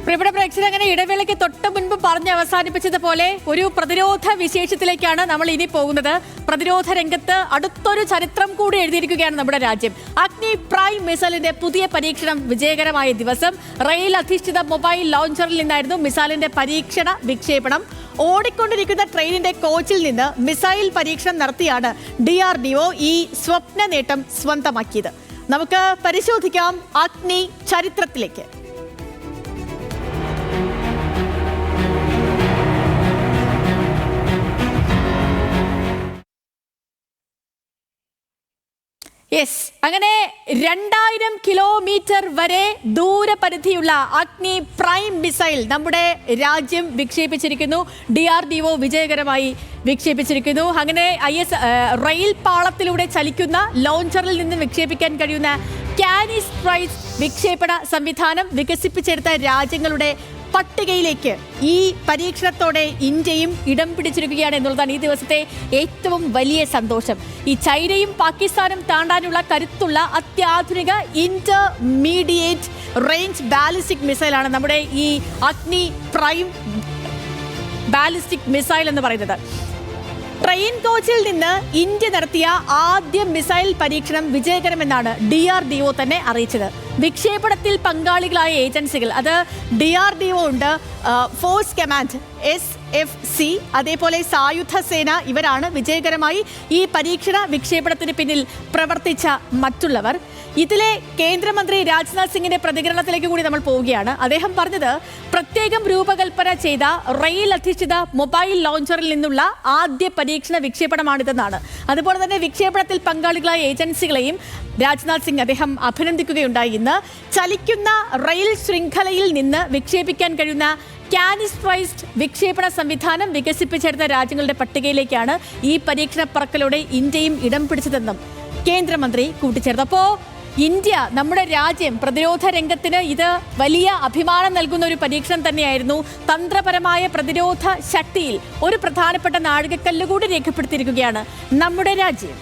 പ്രിയപ്പെട്ട പ്രേക്ഷകർ, അങ്ങനെ ഇടവേളയ്ക്ക് തൊട്ട് മുൻപ് പറഞ്ഞ് അവസാനിപ്പിച്ചതുപോലെ ഒരു പ്രതിരോധ വിശേഷത്തിലേക്കാണ് നമ്മൾ ഇനി പോകുന്നത്. പ്രതിരോധ രംഗത്ത് അടുത്തൊരു ചരിത്രം കൂടി എഴുതിയിരിക്കുകയാണ് നമ്മുടെ രാജ്യം. അഗ്നി പ്രൈം മിസൈലിന്റെ പുതിയ പരീക്ഷണം വിജയകരമായ ദിവസം. റെയിൽ അധിഷ്ഠിത മൊബൈൽ ലോഞ്ചറിൽ നിന്നായിരുന്നു മിസൈലിന്റെ പരീക്ഷണ വിക്ഷേപണം. ഓടിക്കൊണ്ടിരിക്കുന്ന ട്രെയിനിന്റെ കോച്ചിൽ നിന്ന് മിസൈൽ പരീക്ഷണം നടത്തിയാണ് DRDO ഈ സ്വപ്ന നേട്ടം സ്വന്തമാക്കിയത്. നമുക്ക് പരിശോധിക്കാം അഗ്നി ചരിത്രത്തിലേക്ക്. അങ്ങനെ 2000 കിലോമീറ്റർ വരെ ദൂരപരിധിയുള്ള അഗ്നി പ്രൈം മിസൈൽ നമ്മുടെ രാജ്യം വിക്ഷേപിച്ചിരിക്കുന്നു. DRDO വിജയകരമായി വിക്ഷേപിച്ചിരിക്കുന്നു. അങ്ങനെ റെയിൽ പാളത്തിലൂടെ ചലിക്കുന്ന ലോഞ്ചറിൽ നിന്ന് വിക്ഷേപിക്കാൻ കഴിയുന്ന കാനിസ്ട്രൈസ് വിക്ഷേപണ സംവിധാനം വികസിപ്പിച്ചെടുത്ത രാജ്യങ്ങളുടെ പട്ടികയിലേക്ക് ഈ പരീക്ഷണത്തോടെ ഇന്ത്യയും ഇടം പിടിച്ചിരിക്കുകയാണ് എന്നുള്ളതാണ് ഈ ദിവസത്തെ ഏറ്റവും വലിയ സന്തോഷം. ഈ ചൈനയും പാകിസ്ഥാനും താണ്ടാനുള്ള കരുത്തുള്ള അത്യാധുനിക ഇന്റർമീഡിയറ്റ് റേഞ്ച് ബാലിസ്റ്റിക് മിസൈലാണ് നമ്മുടെ ഈ അഗ്നി പ്രൈം ബാലിസ്റ്റിക് മിസൈൽ എന്ന് പറയുന്നത്. ട്രെയിൻ കോച്ചിൽ നിന്ന് ഇന്ത്യ നടത്തിയ ആദ്യ മിസൈൽ പരീക്ഷണം വിജയകരമെന്നാണ് DRDO തന്നെ അറിയിച്ചത്. വിക്ഷേപണത്തിൽ പങ്കാളികളായ ഏജൻസികൾ, അത് DRDO ഉണ്ട്, ഫോഴ്സ് കമാൻഡ് SFC, അതേപോലെ സായുധ സേന, ഇവരാണ് വിജയകരമായി ഈ പരീക്ഷണ വിക്ഷേപണത്തിന് പിന്നിൽ പ്രവർത്തിച്ച മറ്റുള്ളവർ. ഇതിലെ കേന്ദ്രമന്ത്രി രാജ്നാഥ് സിംഗിന്റെ പ്രതികരണത്തിലേക്ക് കൂടി നമ്മൾ പോവുകയാണ്. അദ്ദേഹം പറഞ്ഞത്, പ്രത്യേകം രൂപകൽപ്പന ചെയ്ത റെയിൽ അധിഷ്ഠിത മൊബൈൽ ലോഞ്ചറിൽ നിന്നുള്ള ആദ്യ പരീക്ഷണ വിക്ഷേപണമാണിതെന്നാണ്. അതുപോലെ തന്നെ വിക്ഷേപണത്തിൽ പങ്കാളികളായ ഏജൻസികളെയും രാജ്നാഥ് സിംഗ് അദ്ദേഹം അഭിനന്ദിക്കുകയുണ്ടായി. ഇന്ന് ചലിക്കുന്ന റെയിൽ ശൃംഖലയിൽ നിന്ന് വിക്ഷേപിക്കാൻ കഴിയുന്ന കാനിസ്ട്രൈസ്ഡ് വിക്ഷേപണ സംവിധാനം വികസിപ്പിച്ചെടുത്ത രാജ്യങ്ങളുടെ പട്ടികയിലേക്കാണ് ഈ പരീക്ഷണ പറക്കലോടെ ഇന്ത്യയും ഇടം പിടിച്ചതെന്നും കേന്ദ്രമന്ത്രി കൂട്ടിച്ചേർത്തു. അപ്പോൾ ഇന്ത്യ, നമ്മുടെ രാജ്യം പ്രതിരോധ രംഗത്തിന് ഇത് വലിയ അഭിമാനം നൽകുന്ന ഒരു പരീക്ഷണം തന്നെയായിരുന്നു. തന്ത്രപരമായ പ്രതിരോധ ശക്തിയിൽ ഒരു പ്രധാനപ്പെട്ട നാഴികക്കല്ല് കൂടി രേഖപ്പെടുത്തിയിരിക്കുകയാണ് നമ്മുടെ രാജ്യം.